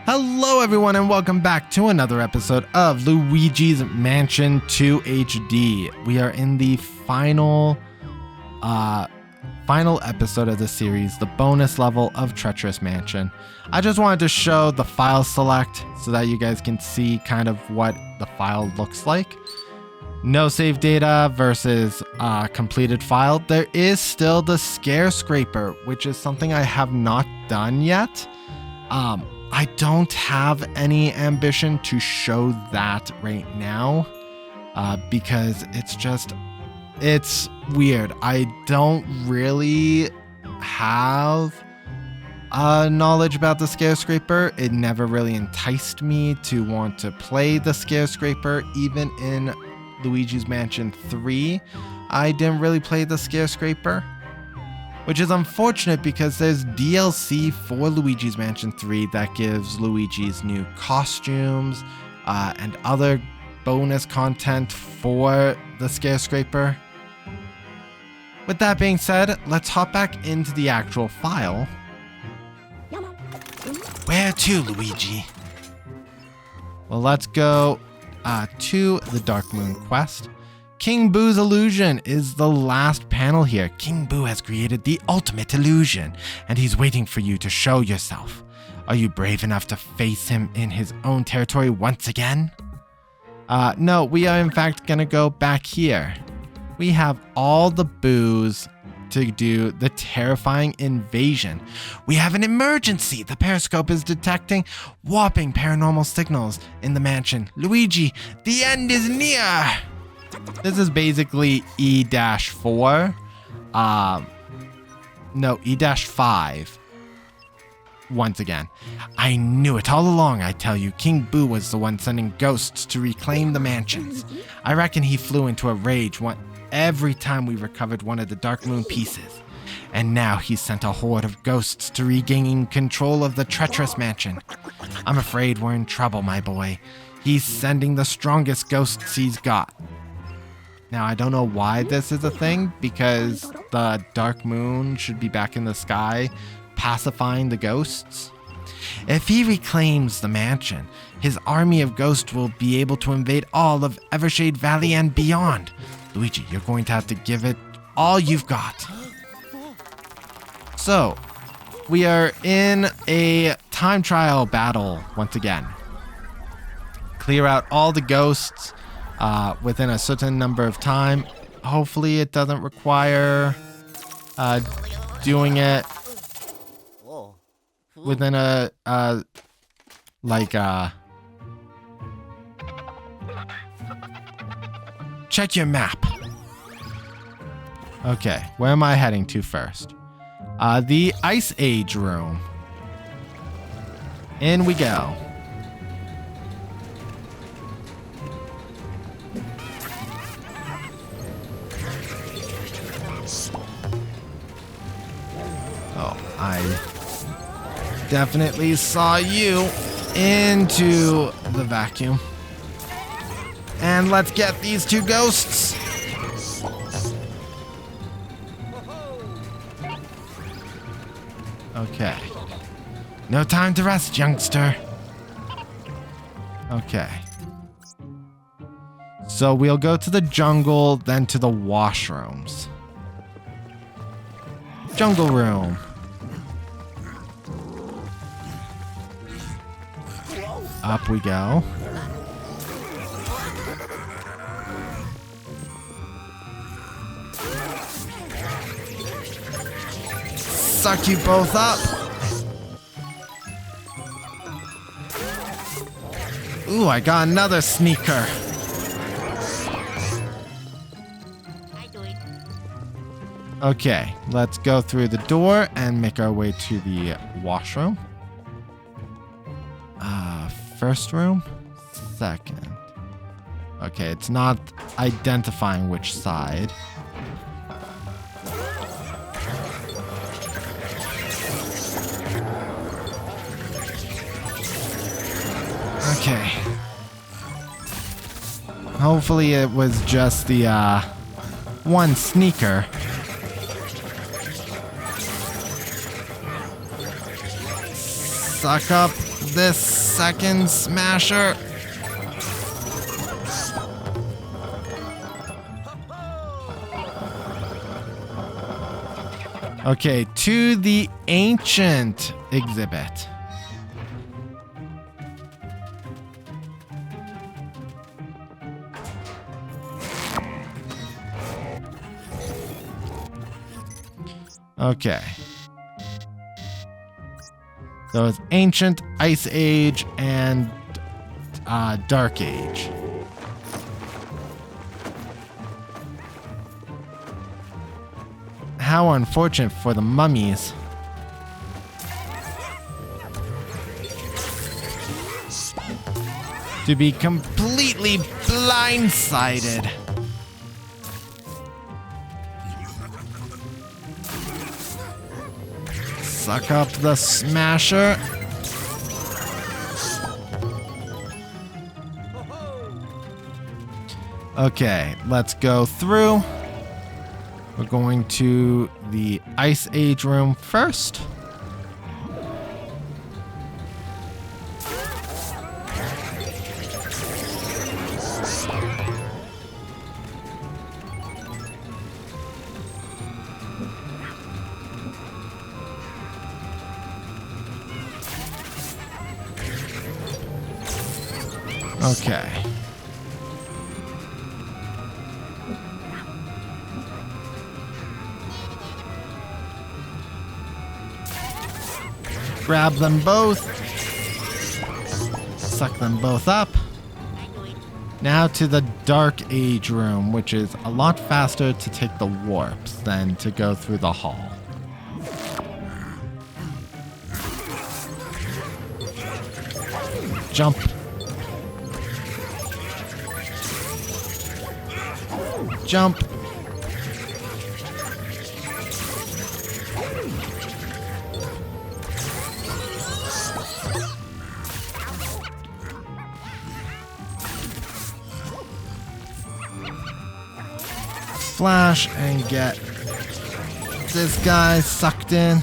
Hello everyone and welcome back to another episode of Luigi's Mansion 2 HD. We are in the final episode of the series, the bonus level of Treacherous Mansion. I just wanted to show the file select so that you guys can see kind of what the file looks like. No save data versus completed file. There is still the scare scraper, which is something I have not done yet. I don't have any ambition to show that right now because it's weird. I don't really have knowledge about the scare scraper. It never really enticed me to want to play the scare scraper. Even in Luigi's Mansion 3, I didn't really play the scare scraper, which is unfortunate because there's DLC for Luigi's Mansion 3 that gives Luigi's new costumes and other bonus content for the scare scraper. With that being said, let's hop back into the actual file. Where to, Luigi? Well, let's go to the Dark Moon quest. King Boo's illusion is the last panel here. King Boo has created the ultimate illusion, and he's waiting for you to show yourself. Are you brave enough to face him in his own territory once again? No, we are in fact gonna go back here. We have all the Boos to do the terrifying invasion. We have an emergency. The periscope is detecting whopping paranormal signals in the mansion. Luigi, the end is near. This is basically E-4. No, E-5. Once again. I knew it all along, I tell you. King Boo was the one sending ghosts to reclaim the mansions. I reckon he flew into a rage every time we recovered one of the Dark Moon pieces. And now he's sent a horde of ghosts to regain control of the Treacherous Mansion. I'm afraid we're in trouble, my boy. He's sending the strongest ghosts he's got. Now, I don't know why this is a thing, because the Dark Moon should be back in the sky, pacifying the ghosts. If he reclaims the mansion, his army of ghosts will be able to invade all of Evershade Valley and beyond. Luigi, you're going to have to give it all you've got. So, we are in a time trial battle once again. Clear out all the ghosts within a certain number of time. Hopefully it doesn't require doing it within check your map. Okay, where am I heading to first? The Ice Age room. In we go. Oh, I definitely saw you into the vacuum. And let's get these two ghosts. Okay. No time to rest, youngster. Okay. So we'll go to the jungle, then to the washrooms. Jungle room. Up we go. Suck you both up. Ooh, I got another sneaker. Okay, let's go through the door and make our way to the washroom. First room? Second. Okay, it's not identifying which side. Okay. Hopefully it was just the one sneaker. Suck up this second smasher. Okay, to the ancient exhibit. Okay. So it's Ancient, Ice Age, and Dark Age. How unfortunate for the mummies. To be completely blindsided. Suck up the smasher. Okay, let's go through. We're going to the Ice Age room first. Okay. Grab them both. Suck them both up. Now to the Dark Age room, which is a lot faster to take the warps than to go through the hall. Jump. Jump. Flash and get this guy sucked in.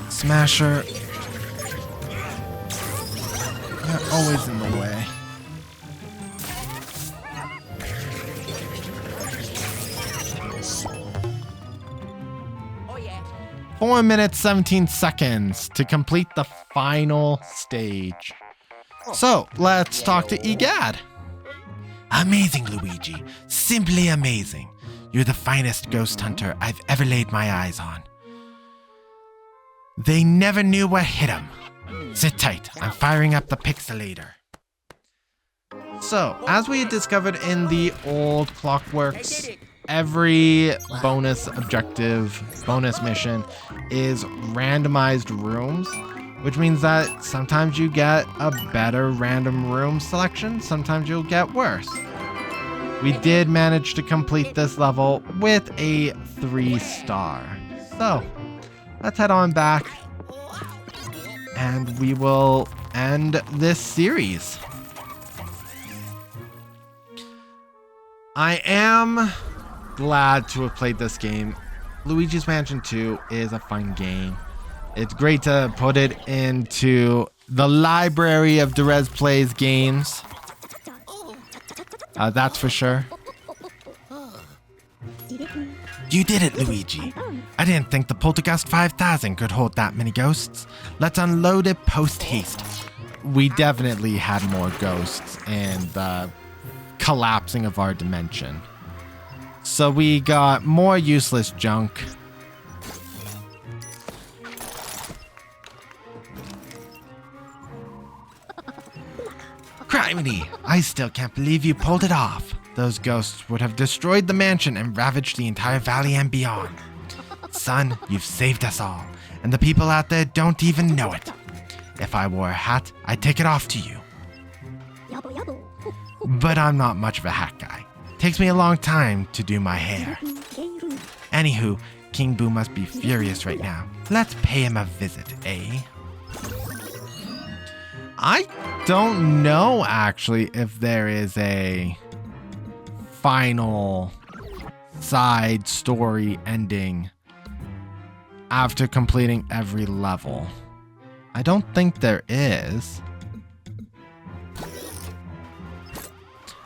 Smasher. They're always in the way. Oh yeah. 4 minutes, 17 seconds to complete the final stage. So, let's talk to Gadd. Amazing, Luigi. Simply amazing. You're the finest ghost hunter I've ever laid my eyes on. They never knew what hit them. Sit tight. I'm firing up the Pixelator. So, as we had discovered in the old Clockworks, every bonus objective, bonus mission is randomized rooms, which means that sometimes you get a better random room selection, sometimes you'll get worse. We did manage to complete this level with a 3-star. So, let's head on back and we will end this series. I am glad to have played this game. Luigi's Mansion 2 is a fun game. It's great to put it into the library of Derez Plays games. That's for sure. You did it, Luigi. I didn't think the Poltergust 5000 could hold that many ghosts. Let's unload it post-haste. We definitely had more ghosts in the collapsing of our dimension. So we got more useless junk. Criminy! I still can't believe you pulled it off. Those ghosts would have destroyed the mansion and ravaged the entire valley and beyond. Son, you've saved us all, and the people out there don't even know it. If I wore a hat, I'd take it off to you. But I'm not much of a hat guy. Takes me a long time to do my hair. Anywho, King Boo must be furious right now. Let's pay him a visit, eh? I don't know, actually, if there is a final side story ending after completing every level. I don't think there is.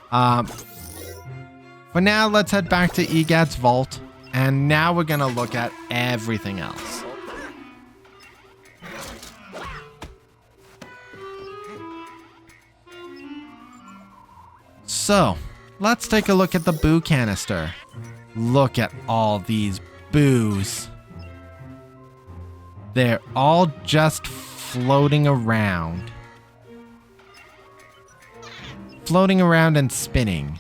For now, let's head back to Gadd's vault. And now we're going to look at everything else. So, let's take a look at the boo canister. Look at all these boos. They're all just floating around. Floating around and spinning.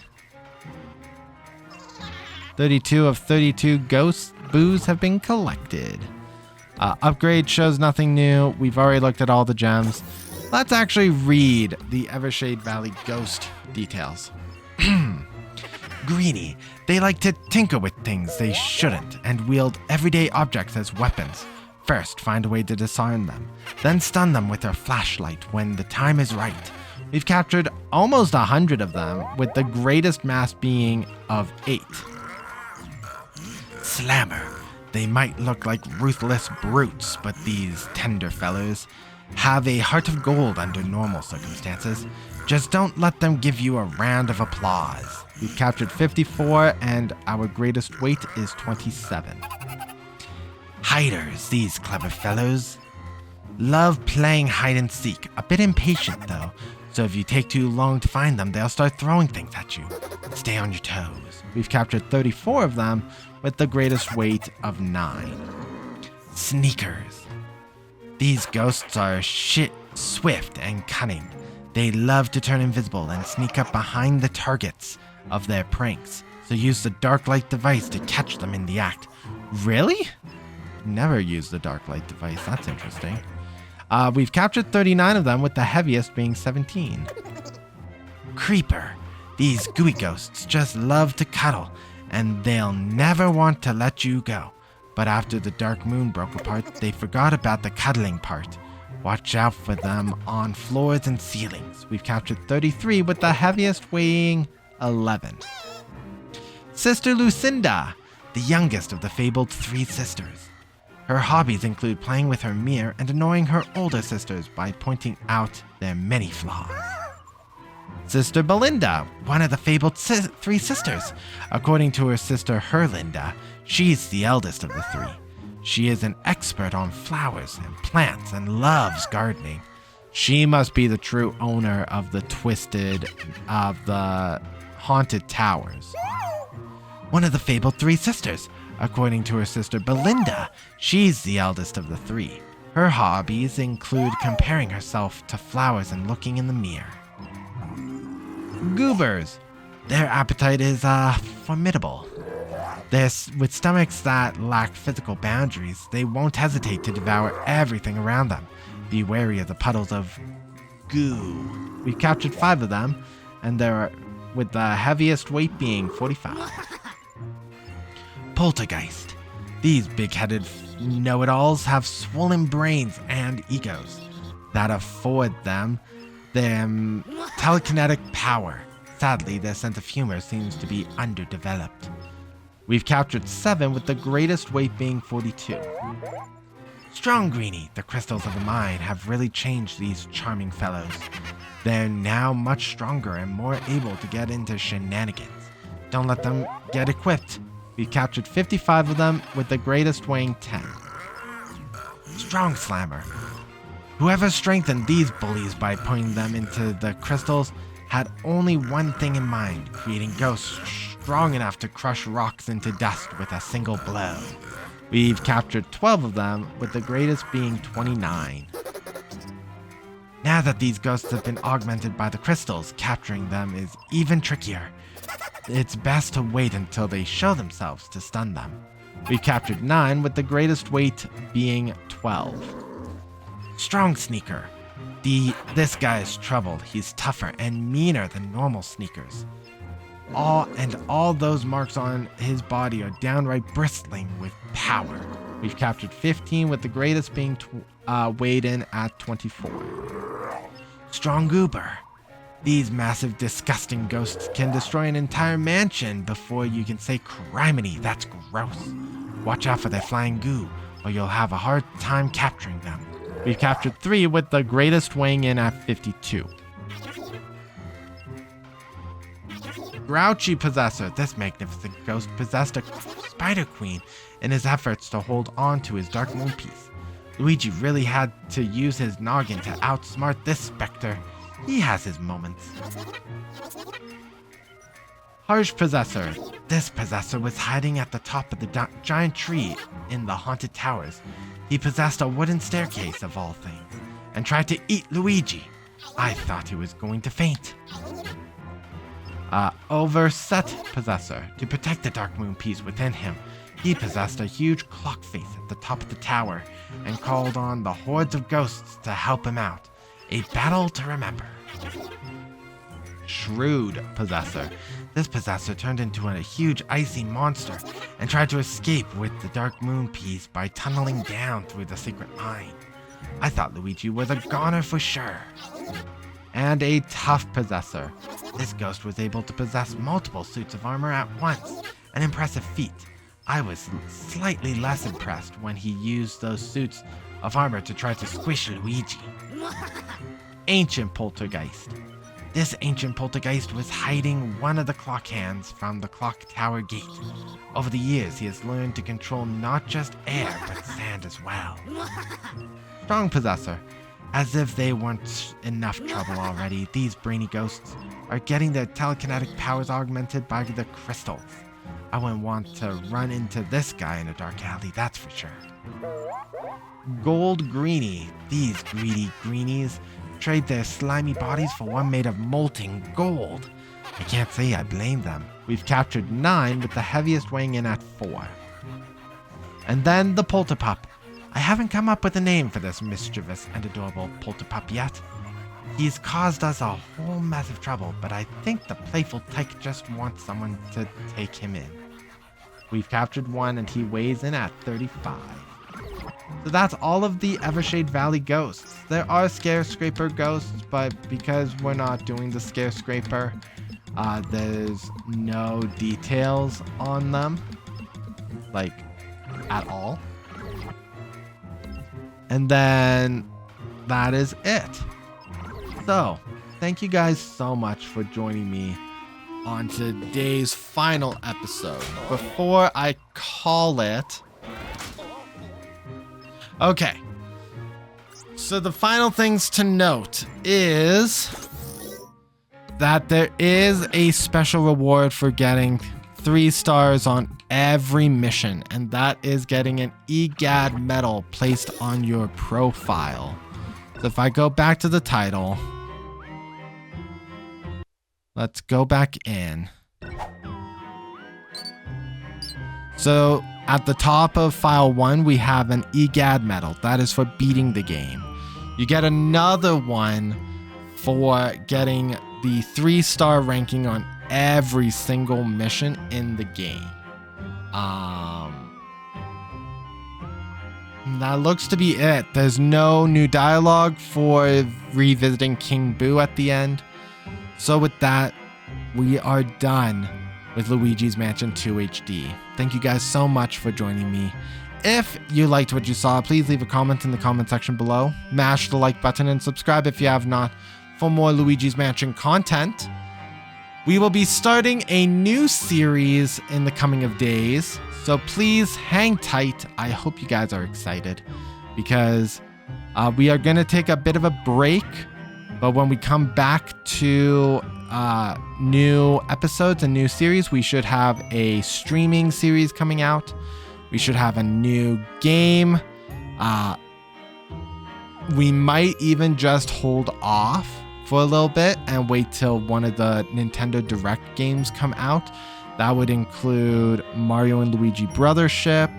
32 of 32 ghost boos have been collected. Upgrade shows nothing new. We've already looked at all the gems. Let's actually read the Evershade Valley ghost details. Greenie, they like to tinker with things they shouldn't and wield everyday objects as weapons. First, find a way to disarm them, then stun them with their flashlight when the time is right. We've captured almost 100 of them, with the greatest mass being of 8. Slammer, they might look like ruthless brutes, but these tender fellows have a heart of gold under normal circumstances. Just don't let them give you a round of applause. We've captured 54, and our greatest weight is 27. Hiders, these clever fellows love playing hide and seek. A bit impatient though, so if you take too long to find them, they'll start throwing things at you. Stay on your toes. We've captured 34 of them, with the greatest weight of 9. Sneakers. These ghosts are swift and cunning. They love to turn invisible and sneak up behind the targets of their pranks, so use the dark light device to catch them in the act. Really? Never used the dark light device. That's interesting. We've captured 39 of them, with the heaviest being 17. Creeper. These gooey ghosts just love to cuddle, and they'll never want to let you go. But after the dark moon broke apart, they forgot about the cuddling part. Watch out for them on floors and ceilings. We've captured 33, with the heaviest weighing 11. Sister Lucinda, the youngest of the fabled 3 sisters. Her hobbies include playing with her mirror and annoying her older sisters by pointing out their many flaws. Sister Belinda, one of the fabled 3 sisters. According to her sister Herlinda, she's the eldest of the 3. She is an expert on flowers and plants and loves gardening. She must be the true owner of the haunted towers. One of the fabled 3 sisters. According to her sister Belinda, she's the eldest of the 3. Her hobbies include comparing herself to flowers and looking in the mirror. Goobers. Their appetite is formidable. With stomachs that lack physical boundaries, they won't hesitate to devour everything around them. Be wary of the puddles of goo. We've captured 5 of them, and they're with the heaviest weight being 45. Poltergeist. These big-headed know-it-alls have swollen brains and egos that afford them telekinetic power. Sadly, their sense of humor seems to be underdeveloped. We've captured 7, with the greatest weight being 42. Strong Greenie, the crystals of the mind have really changed these charming fellows. They're now much stronger and more able to get into shenanigans. Don't let them get equipped. We've captured 55 of them, with the greatest weighing 10. Strong Slammer. Whoever strengthened these bullies by putting them into the crystals had only one thing in mind, creating ghosts strong enough to crush rocks into dust with a single blow. We've captured 12 of them, with the greatest being 29. Now that these ghosts have been augmented by the crystals, capturing them is even trickier. It's best to wait until they show themselves to stun them. We've captured 9, with the greatest weight being 12. Strong Sneaker. This guy is troubled. He's tougher and meaner than normal sneakers. All those marks on his body are downright bristling with power. We've captured 15, with the greatest being weighed in at 24. Strong Goober. These massive, disgusting ghosts can destroy an entire mansion before you can say criminy, that's gross. Watch out for their flying goo, or you'll have a hard time capturing them. We've captured 3 with the greatest weighing in at 52. Grouchy Possessor. This magnificent ghost possessed a Spider Queen in his efforts to hold on to his Dark Moon piece. Luigi really had to use his noggin to outsmart this specter. He has his moments. Harsh Possessor. This possessor was hiding at the top of the giant tree in the haunted towers. He possessed a wooden staircase of all things and tried to eat Luigi. I thought he was going to faint. Overset Possessor. To protect the Dark Moon piece within him, he possessed a huge clock face at the top of the tower and called on the hordes of ghosts to help him out. A battle to remember. Shrewd Possessor. This possessor turned into a huge icy monster and tried to escape with the Dark Moon piece by tunneling down through the secret mine. I thought Luigi was a goner for sure. And a Tough Possessor. This ghost was able to possess multiple suits of armor at once, an impressive feat. I was slightly less impressed when he used those suits of armor to try to squish Luigi. Ancient Poltergeist. This ancient poltergeist was hiding one of the clock hands from the clock tower gate. Over the years, he has learned to control not just air, but sand as well. Strong Possessor. As if they weren't enough trouble already, these brainy ghosts are getting their telekinetic powers augmented by the crystals. I wouldn't want to run into this guy in a dark alley, that's for sure. Gold Greenie. These greedy greenies trade their slimy bodies for one made of molten gold. I can't say I blame them. We've captured 9 with the heaviest weighing in at 4. And then the Polterpup. I haven't come up with a name for this mischievous and adorable Polterpup yet. He's caused us a whole mess of trouble, but I think the playful tyke just wants someone to take him in. We've captured 1 and he weighs in at 35. So that's all of the Evershade Valley ghosts. There are Scarescraper ghosts, but because we're not doing the Scarescraper, there's no details on them, like, at all. And then that is it. So, thank you guys so much for joining me on today's final episode. Before I call it... Okay. So the final things to note is that there is a special reward for getting 3 stars on every mission, and that is getting an Gadd medal placed on your profile. So if I go back to the title, let's go back in. So at the top of file 1, we have an Gadd medal. That is for beating the game. You get another one for getting the 3-star ranking on every single mission in the game. That looks to be it. There's no new dialogue for revisiting King Boo at the end. So with that, we are done with Luigi's Mansion 2 HD. Thank you guys so much for joining me. If you liked what you saw, please leave a comment in the comment section below. Mash the like button and subscribe if you have not for more Luigi's Mansion content. We will be starting a new series in the coming of days, so please hang tight. I hope you guys are excited because we are going to take a bit of a break, but when we come back to new episodes and new series, we should have a streaming series coming out. We should have a new game. We might even just hold off for a little bit and wait till one of the Nintendo Direct games come out. That would include Mario and Luigi Brothership,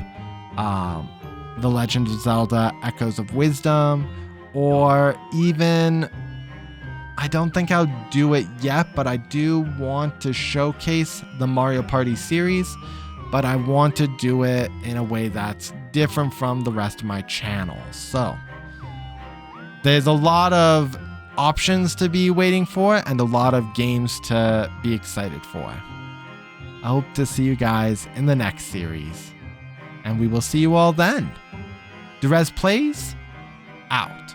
The Legend of Zelda Echoes of Wisdom, or even, I don't think I'll do it yet, but I do want to showcase the Mario Party series, but I want to do it in a way that's different from the rest of my channel. So there's a lot of options to be waiting for and a lot of games to be excited for. I hope to see you guys in the next series, and we will see you all then. Derez Plays out.